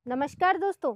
नमस्कार दोस्तों।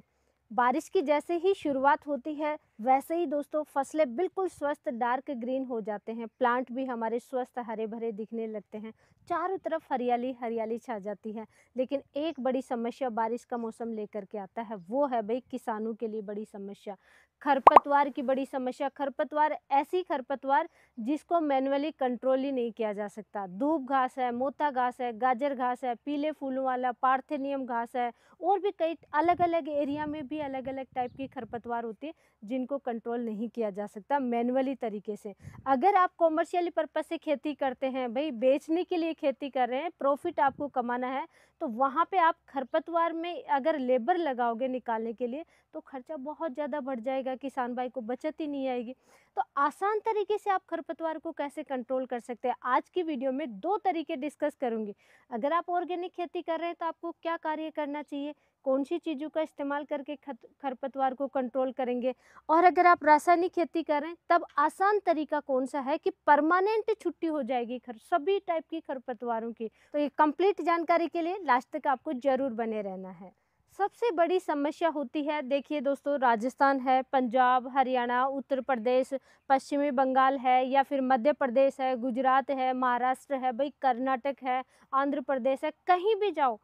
बारिश की जैसे ही शुरुआत होती है वैसे ही दोस्तों फसलें बिल्कुल स्वस्थ डार्क ग्रीन हो जाते हैं। प्लांट भी हमारे स्वस्थ हरे भरे दिखने लगते हैं। चारों तरफ हरियाली हरियाली छा जाती है। लेकिन एक बड़ी समस्या बारिश का मौसम लेकर के आता है, वो है भाई किसानों के लिए बड़ी समस्या, खरपतवार की बड़ी समस्या। खरपतवार ऐसी खरपतवार जिसको मैन्युअली कंट्रोल ही नहीं किया जा सकता। दूब घास है, मोथा घास है, गाजर घास है, पीले फूलों वाला पार्थेनियम घास है, और भी कई अलग अलग एरिया में भी अलग अलग टाइप की खरपतवार होती है जिनको कंट्रोल नहीं किया जा सकता मैन्युअली तरीके से। अगर आप कॉमर्शियली पर्पज से खेती करते हैं, भाई बेचने के लिए खेती कर रहे हैं, प्रॉफिट आपको कमाना है, तो वहाँ पे आप खरपतवार में अगर लेबर लगाओगे निकालने के लिए तो खर्चा बहुत ज़्यादा बढ़ जाएगा, किसान भाई को बचत ही नहीं आएगी। तो आसान तरीके से आप खरपतवार को कैसे कंट्रोल कर सकते हैं, आज की वीडियो में दो तरीके डिस्कस करूंगी। अगर आप ऑर्गेनिक खेती कर रहे हैं तो आपको क्या कार्य करना चाहिए, कौन सी चीज़ों का इस्तेमाल करके खरपतवार को कंट्रोल करेंगे, और अगर आप रासायनिक खेती कर रहे हैं तब आसान तरीका कौन सा है कि परमानेंट छुट्टी हो जाएगी सभी टाइप की खरपतवारों की। तो ये कंप्लीट जानकारी के लिए लास्ट तक आपको जरूर बने रहना है। सबसे बड़ी समस्या होती है, देखिए दोस्तों, राजस्थान है, पंजाब, हरियाणा, उत्तर प्रदेश, पश्चिमी बंगाल है, या फिर मध्य प्रदेश है, गुजरात है, महाराष्ट्र है, भाई कर्नाटक है, आंध्र प्रदेश है, कहीं भी जाओ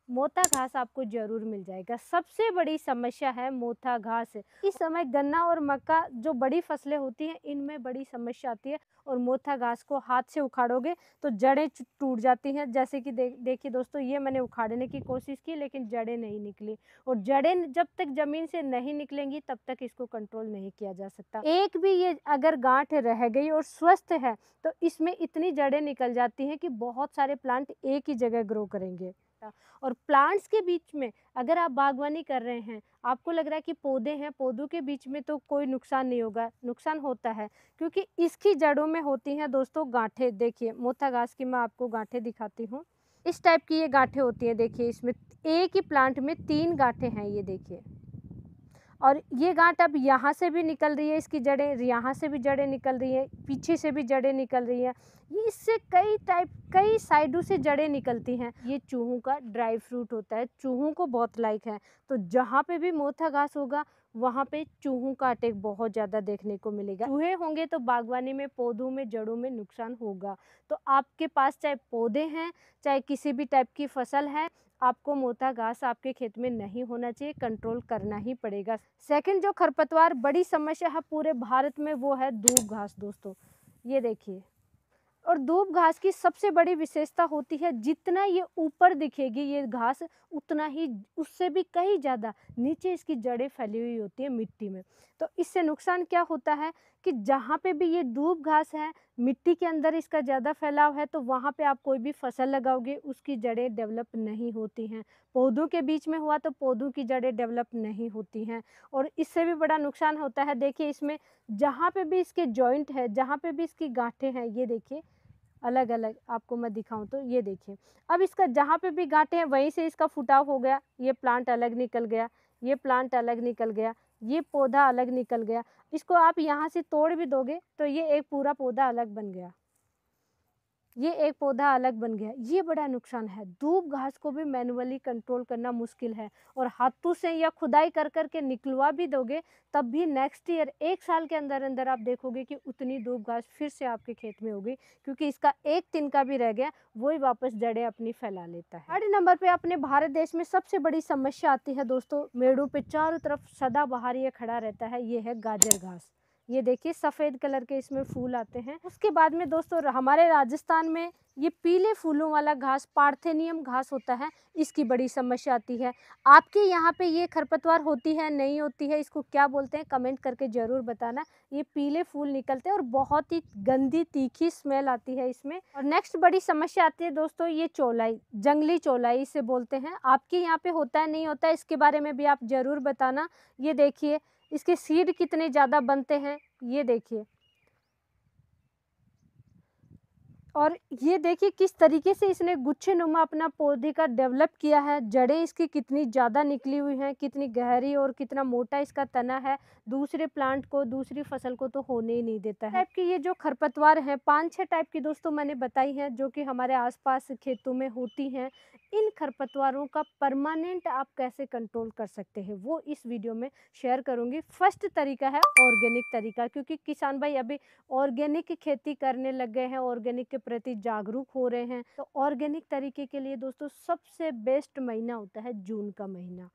मोथा घास आपको जरूर मिल जाएगा। सबसे बड़ी समस्या है मोथा घास। इस समय गन्ना और मक्का जो बड़ी फसलें होती हैं इनमें बड़ी समस्या आती है, और मोथा घास को हाथ से उखाड़ोगे तो जड़ें टूट जाती हैं। जैसे कि देखिए दोस्तों, ये मैंने उखाड़ने की कोशिश की लेकिन जड़ें नहीं निकली, और जड़ें जब तक जमीन से नहीं निकलेंगी तब तक इसको कंट्रोल नहीं किया जा सकता। एक भी ये अगर गांठ रह गई और स्वस्थ है तो इसमें इतनी जड़ें निकल जाती हैं कि बहुत सारे प्लांट एक ही जगह ग्रो करेंगे। और प्लांट्स के बीच में अगर आप बागवानी कर रहे हैं, आपको लग रहा है कि पौधे हैं, पौधों के बीच में तो कोई नुकसान नहीं होगा, नुकसान होता है, क्योंकि इसकी जड़ों में होती हैं दोस्तों गांठें। देखिए मोथा घास की मैं आपको गांठें दिखाती हूँ। इस टाइप की ये गांठें होती हैं। देखिए इसमें एक ही प्लांट में 3 गांठें हैं, ये देखिए। और ये गांठ अब यहाँ से भी निकल रही है, इसकी जड़ें यहाँ से भी जड़ें निकल रही हैं, पीछे से भी जड़ें निकल रही हैं। ये इससे कई साइडों से जड़ें निकलती हैं। ये चूहों का ड्राई फ्रूट होता है, चूहों को बहुत लाइक है। तो जहाँ पे भी मोथा घास होगा वहाँ पे चूहों का अटैक बहुत ज़्यादा देखने को मिलेगा। चूहे होंगे तो बागवानी में, पौधों में, जड़ों में नुकसान होगा। तो आपके पास चाहे पौधे हैं, चाहे किसी भी टाइप की फसल है, आपको मोथा घास आपके खेत में नहीं होना चाहिए, कंट्रोल करना ही पड़ेगा। सेकंड जो खरपतवार बड़ी समस्या है पूरे भारत में वो है दूब घास दोस्तों। ये देखिए, और दूब घास की सबसे बड़ी विशेषता होती है जितना ये ऊपर दिखेगी ये घास, उतना ही उससे भी कहीं ज़्यादा नीचे इसकी जड़ें फैली हुई होती है मिट्टी में। तो इससे नुकसान क्या होता है कि जहाँ पे भी ये दूब घास है, मिट्टी के अंदर इसका ज़्यादा फैलाव है, तो वहाँ पे आप कोई भी फसल लगाओगे उसकी जड़ें डेवलप नहीं होती हैं। पौधों के बीच में हुआ तो पौधों की जड़ें डेवलप नहीं होती हैं, और इससे भी बड़ा नुकसान होता है। देखिए इसमें जहाँ पे भी इसके जॉइंट है, जहाँ पे भी इसकी गांठें हैं, ये देखिए अलग अलग आपको मैं दिखाऊं तो ये देखिए, अब इसका जहाँ पे भी गांठें हैं वहीं से इसका फुटाव हो गया, ये प्लांट अलग निकल गया, ये प्लांट अलग निकल गया, ये पौधा अलग निकल गया। इसको आप यहाँ से तोड़ भी दोगे तो ये एक पूरा पौधा अलग बन गया, ये एक पौधा अलग बन गया। ये बड़ा नुकसान है। दूब घास को भी मैन्युअली कंट्रोल करना मुश्किल है, और हाथों से या खुदाई कर करके निकलवा भी दोगे तब भी नेक्स्ट ईयर 1 साल के अंदर अंदर आप देखोगे कि उतनी दूब घास फिर से आपके खेत में होगी, क्योंकि इसका एक तिनका भी रह गया वही वापस जड़ें अपनी फैला लेता है। 3rd नंबर पे अपने भारत देश में सबसे बड़ी समस्या आती है दोस्तों, मेड़ों पे चारों तरफ सदाबहार ये खड़ा रहता है, ये है गाजर घास। ये देखिए सफ़ेद कलर के इसमें फूल आते हैं। उसके बाद में दोस्तों हमारे राजस्थान में ये पीले फूलों वाला घास पार्थेनियम घास होता है, इसकी बड़ी समस्या आती है। आपके यहाँ पे ये खरपतवार होती है, नहीं होती है, इसको क्या बोलते हैं कमेंट करके ज़रूर बताना। ये पीले फूल निकलते हैं और बहुत ही गंदी तीखी स्मेल आती है इसमें। और नेक्स्ट बड़ी समस्या आती है दोस्तों ये चौलाई, जंगली चौलाई इसे बोलते हैं। आपके यहाँ पे होता है, नहीं होता है, इसके बारे में भी आप ज़रूर बताना। ये देखिए इसके सीड कितने ज़्यादा बनते हैं, ये देखिए। और ये देखिए किस तरीके से इसने गुच्छेनुमा अपना पौधे का डेवलप किया है। जड़ें इसकी कितनी ज़्यादा निकली हुई हैं, कितनी गहरी और कितना मोटा इसका तना है। दूसरे प्लांट को, दूसरी फसल को तो होने ही नहीं देता है। टाइप की ये जो खरपतवार हैं, 5-6 टाइप की दोस्तों मैंने बताई हैं, जो कि हमारे आसपास खेतों में होती हैं। इन खरपतवारों का परमानेंट आप कैसे कंट्रोल कर सकते हैं, वो इस वीडियो में शेयर करूँगी। फर्स्ट तरीका है ऑर्गेनिक तरीका, क्योंकि किसान भाई अभी ऑर्गेनिक खेती करने लग गए हैं, ऑर्गेनिक के प्रति जागरूक हो रहे हैं। तो ऑर्गेनिक तरीके के लिए दोस्तों सबसे बेस्ट महीना होता है जून का महीना।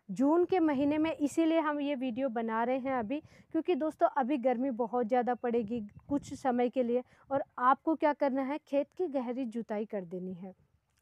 जून के महीने में इसीलिए हम ये वीडियो बना रहे हैं अभी, क्योंकि दोस्तों अभी गर्मी बहुत ज़्यादा पड़ेगी कुछ समय के लिए, और आपको क्या करना है, खेत की गहरी जुताई कर देनी है।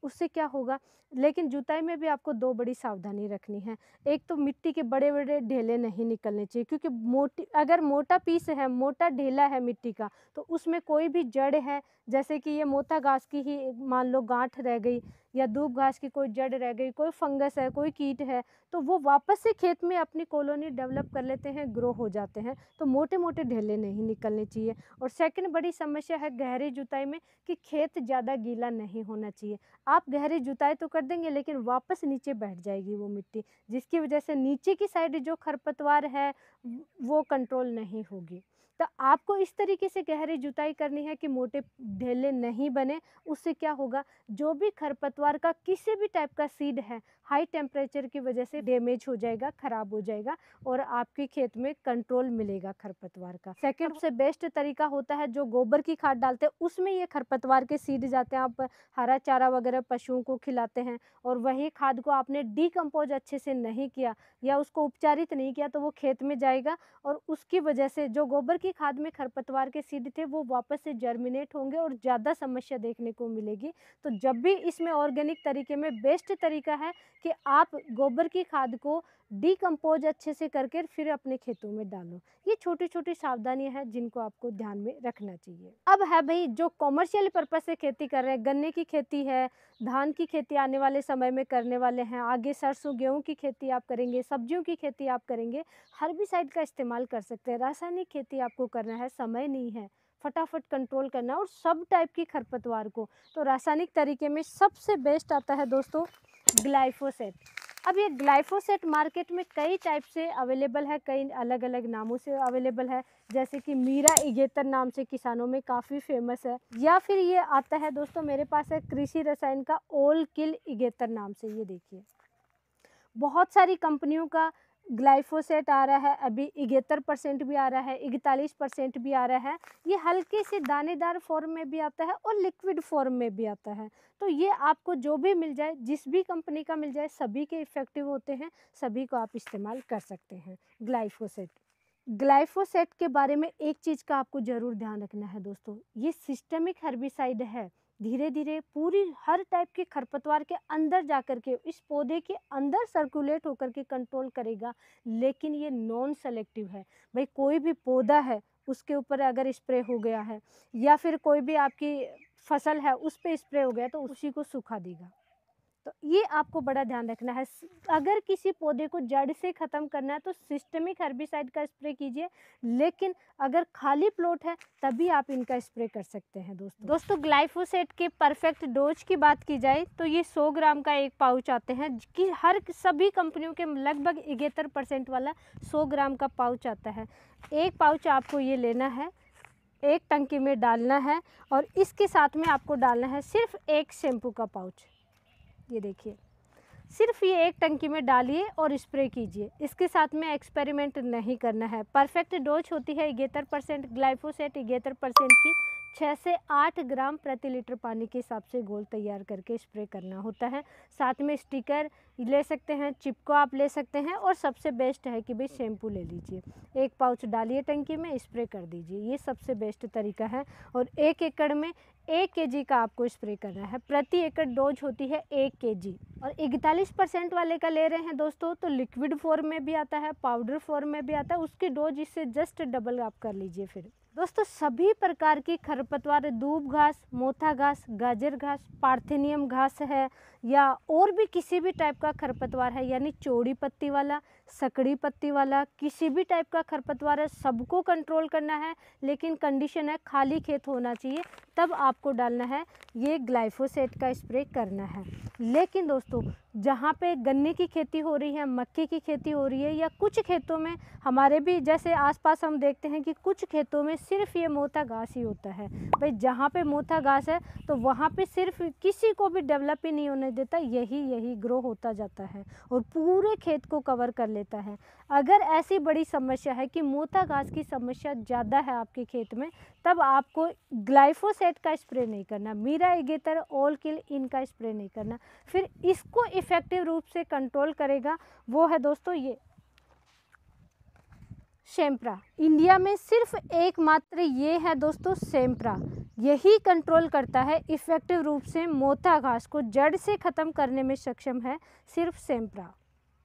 उससे क्या होगा, लेकिन जुताई में भी आपको 2 बड़ी सावधानी रखनी है। एक तो मिट्टी के बड़े-बड़े ढेले नहीं निकलने चाहिए, क्योंकि अगर मोटा पीस है, मोटा ढेला है मिट्टी का, तो उसमें कोई भी जड़ है, जैसे कि ये मोथा घास की ही मान लो गांठ रह गई, या दूब घास की कोई जड़ रह गई, कोई फंगस है, कोई कीट है, तो वो वापस से खेत में अपनी कॉलोनी डेवलप कर लेते हैं, ग्रो हो जाते हैं। तो मोटे-मोटे ढेले नहीं निकलने चाहिए। और सेकंड बड़ी समस्या है गहरी जुताई में, कि खेत ज़्यादा गीला नहीं होना चाहिए। आप गहरी जुताई तो कर देंगे, लेकिन वापस नीचे बैठ जाएगी वो मिट्टी, जिसकी वजह से नीचे की साइड जो खरपतवार है वो कंट्रोल नहीं होगी। तो आपको इस तरीके से गहरी जुताई करनी है कि मोटे ढेले नहीं बने। उससे क्या होगा, जो भी खरपतवार का किसी भी टाइप का सीड है, हाई टेम्परेचर की वजह से डैमेज हो जाएगा, खराब हो जाएगा, और आपके खेत में कंट्रोल मिलेगा खरपतवार का। सेकंड सबसे बेस्ट तरीका होता है, जो गोबर की खाद डालते हैं उसमें ये खरपतवार के सीड जाते हैं। आप हरा चारा वगैरह पशुओं को खिलाते हैं, और वही खाद को आपने डिकम्पोज अच्छे से नहीं किया या उसको उपचारित नहीं किया, तो वो खेत में जाएगा, और उसकी वजह से जो गोबर की खाद में खरपतवार के सीड थे वो वापस से जर्मिनेट होंगे और ज़्यादा समस्या देखने को मिलेगी। तो जब भी इसमें ऑर्गेनिक तरीके में बेस्ट तरीका है कि आप गोबर की खाद को डिकम्पोज अच्छे से करके फिर अपने खेतों में डालो। ये छोटी-छोटी सावधानियां हैं जिनको आपको ध्यान में रखना चाहिए। अब है भाई, जो कॉमर्शियल पर्पस से खेती कर रहे हैं, गन्ने की खेती है, धान की खेती आने वाले समय में करने वाले हैं, आगे सरसों गेहूं की खेती आप करेंगे, सब्जियों की खेती आप करेंगे, हर्बिसाइड का इस्तेमाल कर सकते हैं। रासायनिक खेती आपको करना है, समय नहीं है, फटाफट कंट्रोल करना, और सब टाइप की खरपतवार को। तो रासायनिक तरीके में सबसे बेस्ट आता है दोस्तों ग्लाइफोसेट। अब ये ग्लाइफोसेट मार्केट में कई टाइप से अवेलेबल है, कई अलग अलग नामों से अवेलेबल है, जैसे कि मीरा इगेतर नाम से किसानों में काफ़ी फेमस है, या फिर ये आता है दोस्तों मेरे पास है कृषि रसायन का ऑल किल इगेतर नाम से। ये देखिए बहुत सारी कंपनियों का ग्लाइफोसेट आ रहा है, अभी 71% भी आ रहा है, 41% भी आ रहा है। ये हल्के से दानेदार फॉर्म में भी आता है और लिक्विड फॉर्म में भी आता है। तो ये आपको जो भी मिल जाए, जिस भी कंपनी का मिल जाए, सभी के इफ़ेक्टिव होते हैं, सभी को आप इस्तेमाल कर सकते हैं। ग्लाइफोसेट ग्लाइफोसेट के बारे में एक चीज़ का आपको ज़रूर ध्यान रखना है दोस्तों, ये सिस्टेमिक हर्बिसाइड है। धीरे धीरे पूरी हर टाइप के खरपतवार के अंदर जाकर के, इस पौधे के अंदर सर्कुलेट होकर के कंट्रोल करेगा, लेकिन ये नॉन सेलेक्टिव है। भाई कोई भी पौधा है उसके ऊपर अगर स्प्रे हो गया है, या फिर कोई भी आपकी फसल है उस पर स्प्रे हो गया, तो उसी को सूखा देगा। तो ये आपको बड़ा ध्यान रखना है। अगर किसी पौधे को जड़ से ख़त्म करना है तो सिस्टेमिक हर्बिसाइड का स्प्रे कीजिए, लेकिन अगर खाली प्लॉट है तभी आप इनका स्प्रे कर सकते हैं। दोस्तों ग्लाइफोसेट के परफेक्ट डोज की बात की जाए तो ये 100 ग्राम का एक पाउच आते हैं, कि हर सभी कंपनियों के लगभग 71% वाला 100 ग्राम का पाउच आता है। एक पाउच आपको ये लेना है, एक टंकी में डालना है, और इसके साथ में आपको डालना है सिर्फ एक शैम्पू का पाउच। ये देखिए, सिर्फ ये एक टंकी में डालिए और स्प्रे कीजिए। इसके साथ में एक्सपेरिमेंट नहीं करना है। परफेक्ट डोज होती है 71%, ग्लाइफोसेट 71% की 6 से 8 ग्राम प्रति लीटर पानी के हिसाब से घोल तैयार करके स्प्रे करना होता है। साथ में स्टिकर ले सकते हैं, चिपको आप ले सकते हैं, और सबसे बेस्ट है कि भाई शैम्पू ले लीजिए। एक पाउच डालिए टंकी में, स्प्रे कर दीजिए, ये सबसे बेस्ट तरीका है। और 1 एकड़ में 1 केजी का आपको स्प्रे करना है। प्रति एकड़ डोज होती है 1 केजी। और 41% वाले का ले रहे हैं दोस्तों, तो लिक्विड फॉर्म में भी आता है, पाउडर फॉर्म में भी आता है, उसकी डोज इससे जस्ट डबल आप कर लीजिए। फिर दोस्तों सभी प्रकार की खरपतवार, दूब घास, मोथा घास, गाजर घास, पार्थेनियम घास है या और भी किसी भी टाइप का खरपतवार है, यानी चौड़ी पत्ती वाला, सकड़ी पत्ती वाला, किसी भी टाइप का खरपतवार है, सबको कंट्रोल करना है। लेकिन कंडीशन है खाली खेत होना चाहिए, तब आपको डालना है ये ग्लाइफोसेट का स्प्रे करना है। लेकिन दोस्तों जहाँ पे गन्ने की खेती हो रही है, मक्के की खेती हो रही है, या कुछ खेतों में हमारे भी जैसे आसपास हम देखते हैं कि कुछ खेतों में सिर्फ ये मोथा घास ही होता है। भाई जहाँ पे मोथा घास है तो वहाँ पे सिर्फ किसी को भी डेवलप ही नहीं होने देता, यही ग्रो होता जाता है और पूरे खेत को कवर कर लेता है। अगर ऐसी बड़ी समस्या है कि मोथा घास की समस्या ज़्यादा है आपके खेत में, तब आपको ग्लाइफोसेट का स्प्रे नहीं करना, मीरा एगेतर, ऑल किल इनका स्प्रे नहीं करना। फिर इसको इफ़ेक्टिव रूप से कंट्रोल करेगा वो है दोस्तों ये सेम्प्रा। इंडिया में सिर्फ एकमात्र ये है दोस्तों सेम्प्रा, यही कंट्रोल करता है इफ़ेक्टिव रूप से मोथा घास को जड़ से ख़त्म करने में सक्षम है, सिर्फ सेम्प्रा।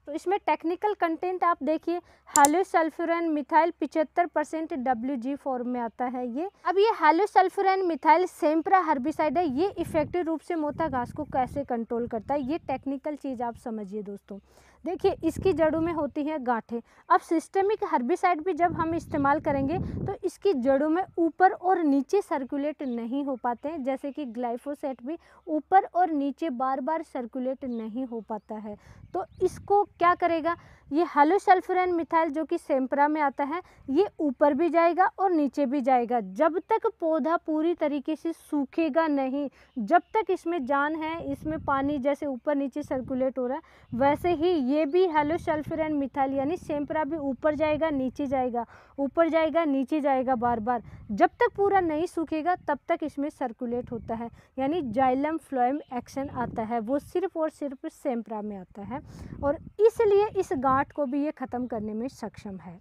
तो इसमें टेक्निकल कंटेंट आप देखिए, हेलोसल्फ्यूरन मिथाइल 75% WG फॉर्म में आता है ये। अब ये हेलोसल्फ्यूरन मिथाइल सेम्प्रा हर्बिसाइड है, ये इफेक्टिव रूप से मोथा घास को कैसे कंट्रोल करता है, ये टेक्निकल चीज़ आप समझिए दोस्तों। देखिए इसकी जड़ों में होती हैं गांठें। अब सिस्टेमिक हर्बिसाइड भी जब हम इस्तेमाल करेंगे तो इसकी जड़ों में ऊपर और नीचे सर्कुलेट नहीं हो पाते हैं, जैसे कि ग्लाइफोसेट भी ऊपर और नीचे बार बार सर्कुलेट नहीं हो पाता है। तो इसको क्या करेगा, ये हेलोसल्फ्यूरन मिथाइल जो कि सेम्प्रा में आता है, ये ऊपर भी जाएगा और नीचे भी जाएगा। जब तक पौधा पूरी तरीके से सूखेगा नहीं, जब तक इसमें जान है, इसमें पानी जैसे ऊपर नीचे सर्कुलेट हो रहा है, वैसे ही ये भी हेलोसल्फ्यूरन मिथाइल यानी सेम्प्रा भी ऊपर जाएगा नीचे जाएगा, ऊपर जाएगा नीचे जाएगा बार बार। जब तक पूरा नहीं सूखेगा तब तक इसमें सर्कुलेट होता है, यानी जाइलम फ्लोएम एक्शन आता है, वो सिर्फ और सिर्फ सेम्प्रा में आता है और इसलिए इस गांठ को भी ये ख़त्म करने में सक्षम है।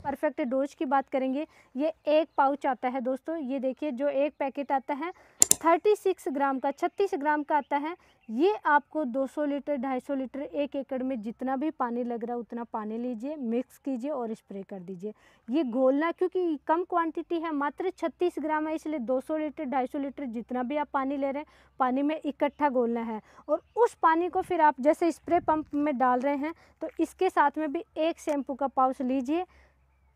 परफेक्ट डोज की बात करेंगे, ये एक पाउच आता है दोस्तों, ये देखिए जो एक पैकेट आता है 36 ग्राम का, 36 ग्राम का आता है। ये आपको 200 लीटर 250 लीटर 1 एकड़ में जितना भी पानी लग रहा है उतना पानी लीजिए, मिक्स कीजिए और स्प्रे कर दीजिए। ये घोलना क्योंकि कम क्वांटिटी है, मात्र 36 ग्राम है, इसलिए 200 लीटर 250 लीटर जितना भी आप पानी ले रहे हैं पानी में इकट्ठा घोलना है और उस पानी को फिर आप जैसे स्प्रे पंप में डाल रहे हैं तो इसके साथ में भी एक शैम्पू का पाउच लीजिए।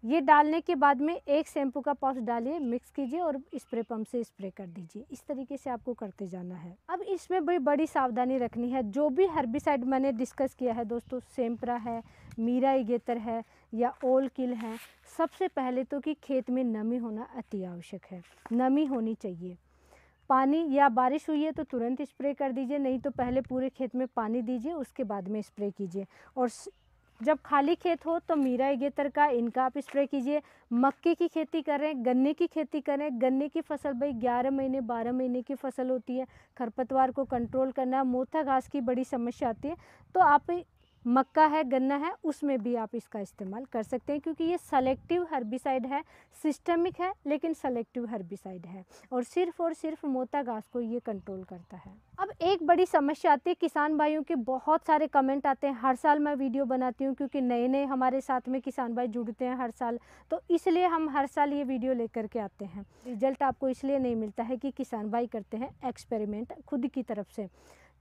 ये डालने के बाद में एक शैम्पू का पाउच डालिए, मिक्स कीजिए और स्प्रे पंप से स्प्रे कर दीजिए। इस तरीके से आपको करते जाना है। अब इसमें भी बड़ी सावधानी रखनी है, जो भी हर्बिसाइड मैंने डिस्कस किया है दोस्तों, सेम्प्रा है, मीरा एगेतर है या ऑल किल है, सबसे पहले तो कि खेत में नमी होना अति आवश्यक है, नमी होनी चाहिए। पानी या बारिश हुई है तो तुरंत स्प्रे कर दीजिए, नहीं तो पहले पूरे खेत में पानी दीजिए उसके बाद में स्प्रे कीजिए। और जब खाली खेत हो तो मीरा एगेतर का इनका आप स्प्रे कीजिए। मक्के की खेती करें, गन्ने की खेती करें, गन्ने की फसल भाई 11 महीने 12 महीने की फसल होती है, खरपतवार को कंट्रोल करना, मोथा घास की बड़ी समस्या आती है, तो आप मक्का है, गन्ना है, उसमें भी आप इसका इस्तेमाल कर सकते हैं क्योंकि ये सेलेक्टिव हर्बिसाइड है, सिस्टमिक है लेकिन सेलेक्टिव हर्बिसाइड है और सिर्फ मोथा घास को ये कंट्रोल करता है। अब एक बड़ी समस्या आती है, किसान भाइयों के बहुत सारे कमेंट आते हैं, हर साल मैं वीडियो बनाती हूँ क्योंकि नए नए हमारे साथ में किसान भाई जुड़ते हैं हर साल, तो इसलिए हम हर साल ये वीडियो लेकर के आते हैं। रिजल्ट आपको इसलिए नहीं मिलता है कि किसान भाई करते हैं एक्सपेरिमेंट खुद की तरफ से।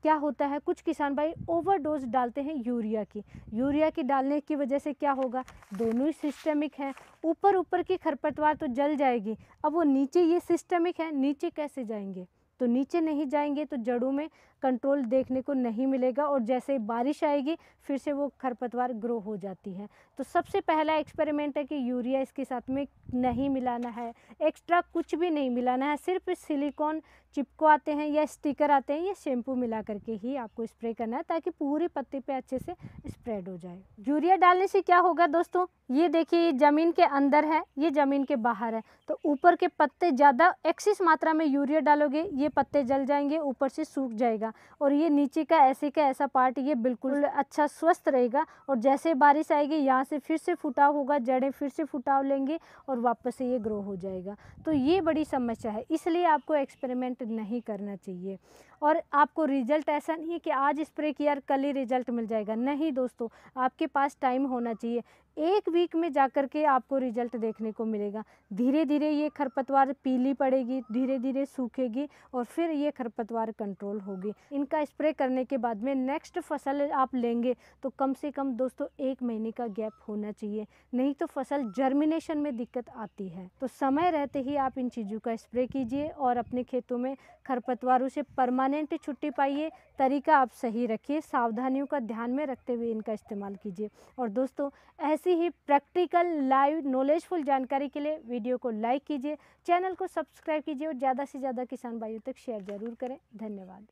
क्या होता है, कुछ किसान भाई ओवरडोज डालते हैं यूरिया की डालने की वजह से क्या होगा, दोनों ही सिस्टमिक हैं, ऊपर की खरपतवार तो जल जाएगी, अब वो नीचे ये सिस्टमिक है, नीचे कैसे जाएंगे, तो नीचे नहीं जाएंगे तो जड़ों में कंट्रोल देखने को नहीं मिलेगा और जैसे बारिश आएगी फिर से वो खरपतवार ग्रो हो जाती है। तो सबसे पहला एक्सपेरिमेंट है कि यूरिया इसके साथ में नहीं मिलाना है, एक्स्ट्रा कुछ भी नहीं मिलाना है, सिर्फ सिलिकॉन चिपको आते हैं या स्टिकर आते हैं, ये शैम्पू मिला करके ही आपको स्प्रे करना है ताकि पूरे पत्ते पे अच्छे से स्प्रेड हो जाए। यूरिया डालने से क्या होगा दोस्तों, ये देखिए ये ज़मीन के अंदर है, ये ज़मीन के बाहर है, तो ऊपर के पत्ते ज़्यादा एक्सिस मात्रा में यूरिया डालोगे ये पत्ते जल जाएंगे, ऊपर से सूख जाएगा और ये नीचे का ऐसा पार्ट ये बिल्कुल अच्छा स्वस्थ रहेगा और जैसे बारिश आएगी यहाँ से फिर से फुटाव होगा, जड़ें फिर से फुटाव लेंगे और वापस से ये ग्रो हो जाएगा। तो ये बड़ी समस्या है, इसलिए आपको एक्सपेरिमेंट नहीं करना चाहिए और आपको रिजल्ट ऐसा नहीं है कि आज स्प्रे किया कल ही रिजल्ट मिल जाएगा, नहीं दोस्तों, आपके पास टाइम होना चाहिए 1 वीक में जाकर के आपको रिजल्ट देखने को मिलेगा। धीरे-धीरे ये खरपतवार पीली पड़ेगी, धीरे-धीरे सूखेगी और फिर ये खरपतवार कंट्रोल होगी। इनका स्प्रे करने के बाद में नेक्स्ट फसल आप लेंगे तो कम से कम दोस्तों 1 महीने का गैप होना चाहिए, नहीं तो फसल जर्मिनेशन में दिक्कत आती है। तो समय रहते ही आप इन चीज़ों का स्प्रे कीजिए और अपने खेतों में खरपतवारों से परमानेंट छुट्टी पाइए। तरीका आप सही रखिए, सावधानियों का ध्यान में रखते हुए इनका इस्तेमाल कीजिए। और दोस्तों ऐसी ही प्रैक्टिकल लाइव नॉलेजफुल जानकारी के लिए वीडियो को लाइक कीजिए, चैनल को सब्सक्राइब कीजिए और ज़्यादा से ज़्यादा किसान भाइयों तक शेयर ज़रूर करें। धन्यवाद।